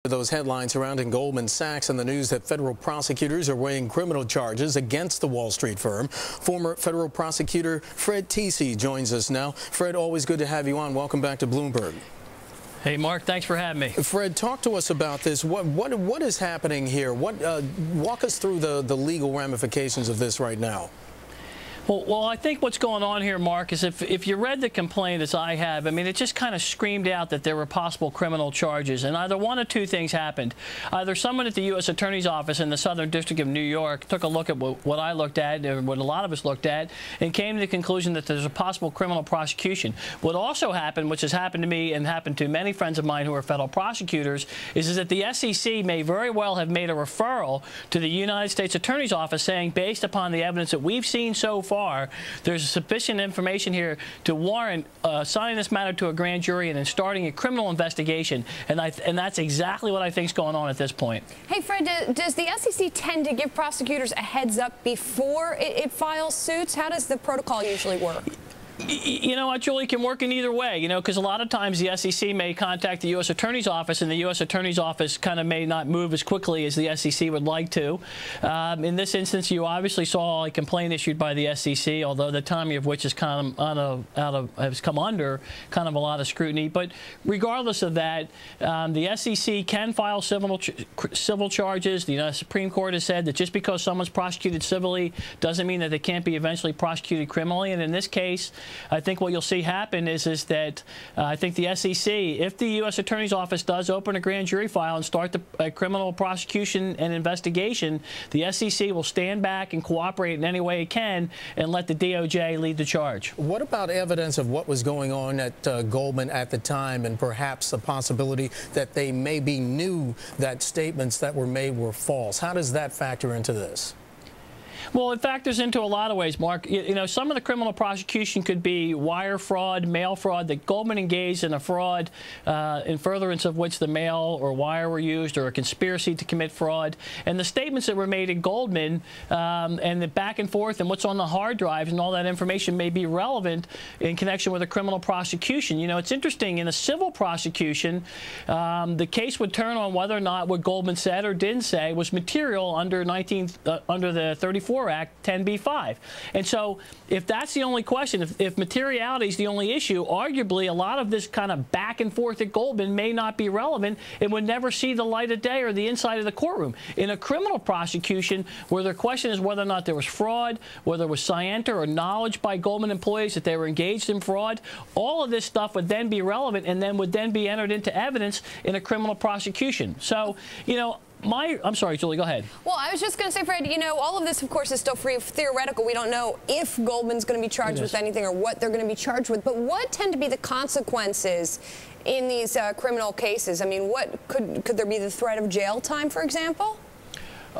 Those headlines surrounding Goldman Sachs and the news that federal prosecutors are weighing criminal charges against the Wall Street firm. Former federal prosecutor Fred Tecce joins us now. Fred, always good to have you on. Welcome back to Bloomberg. Hey, Mark, thanks for having me. Fred, talk to us about this. What is happening here? Walk us through the legal ramifications of this right now. Well, I think what's going on here, Mark, is if you read the complaint as I have, I mean, it just kind of screamed out that there were possible criminal charges. And either one of two things happened. Either someone at the U.S. Attorney's Office in the Southern District of New York took a look at what I looked at, or what a lot of us looked at, and came to the conclusion that there's a possible criminal prosecution. What also happened, which has happened to me and happened to many friends of mine who are federal prosecutors, is that the SEC may very well have made a referral to the United States Attorney's Office saying, based upon the evidence that we've seen so far, there's sufficient information here to warrant assigning this matter to a grand jury and then starting a criminal investigation. And that's exactly what I think is going on at this point. Hey, Fred, does the SEC tend to give prosecutors a heads up before it files suits? How does the protocol usually work? You know what, Julie, can work in either way, because a lot of times the SEC may contact the U.S. Attorney's Office, and the U.S. Attorney's Office kind of may not move as quickly as the SEC would like to. In this instance, you obviously saw a complaint issued by the SEC, although the timing of which is kind of has come under kind of a lot of scrutiny. But regardless of that, the SEC can file civil charges. The United Supreme Court has said that just because someone's prosecuted civilly doesn't mean that they can't be eventually prosecuted criminally. And in this case, I think what you'll see happen is that I think the SEC, if the U.S. Attorney's Office does open a grand jury file and start the criminal prosecution and investigation, the SEC will stand back and cooperate in any way it can and let the DOJ lead the charge. What about evidence of what was going on at Goldman at the time, and perhaps the possibility that they maybe knew that statements that were made were false? How does that factor into this? Well, it factors into a lot of ways, Mark. Some of the criminal prosecution could be wire fraud, mail fraud, that Goldman engaged in a fraud in furtherance of which the mail or wire were used, or a conspiracy to commit fraud. And the statements that were made at Goldman and the back and forth and what's on the hard drives and all that information may be relevant in connection with a criminal prosecution. It's interesting, in a civil prosecution, the case would turn on whether or not what Goldman said or didn't say was material under the 34 Act 10b-5. And so if that's the only question, if materiality is the only issue, arguably a lot of this kind of back and forth at Goldman may not be relevant and would never see the light of day or the inside of the courtroom. In a criminal prosecution, where the question is whether or not there was fraud, whether there was scienter or knowledge by Goldman employees that they were engaged in fraud, all of this stuff would then be relevant and then would then be entered into evidence in a criminal prosecution. So, I'm sorry, Julie, go ahead. Well, I was just going to say, Fred, all of this, of course, is still theoretical. We don't know if Goldman's going to be charged with anything or what they're going to be charged with. But what tend to be the consequences in these criminal cases? I mean, could there be the threat of jail time, for example?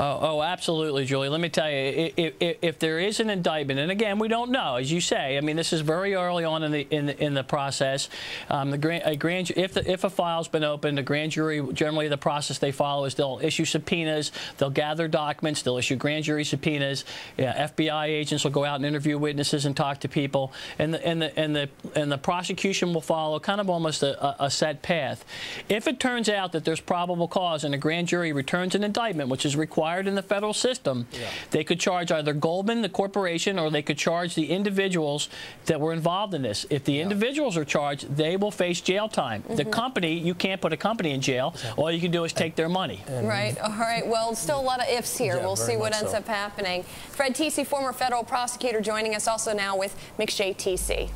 Oh, absolutely, Julie. Let me tell you, if there is an indictment, and again, we don't know, as you say. I mean, this is very early on in the process. If a file's been opened, a grand jury, generally the process they follow is they'll issue subpoenas, they'll gather documents, they'll issue grand jury subpoenas. FBI agents will go out and interview witnesses and talk to people, and the prosecution will follow kind of almost a set path. If it turns out that there's probable cause and a grand jury returns an indictment, which is required in the federal system, they could charge either Goldman, the corporation, or they could charge the individuals that were involved in this. If the individuals are charged, they will face jail time. The company, you can't put a company in jail. All you can do is take their money. Right. All right. Well, still a lot of ifs here. We'll see what ends up happening. Fred Tecce, former federal prosecutor, joining us also now with McShea Tecce.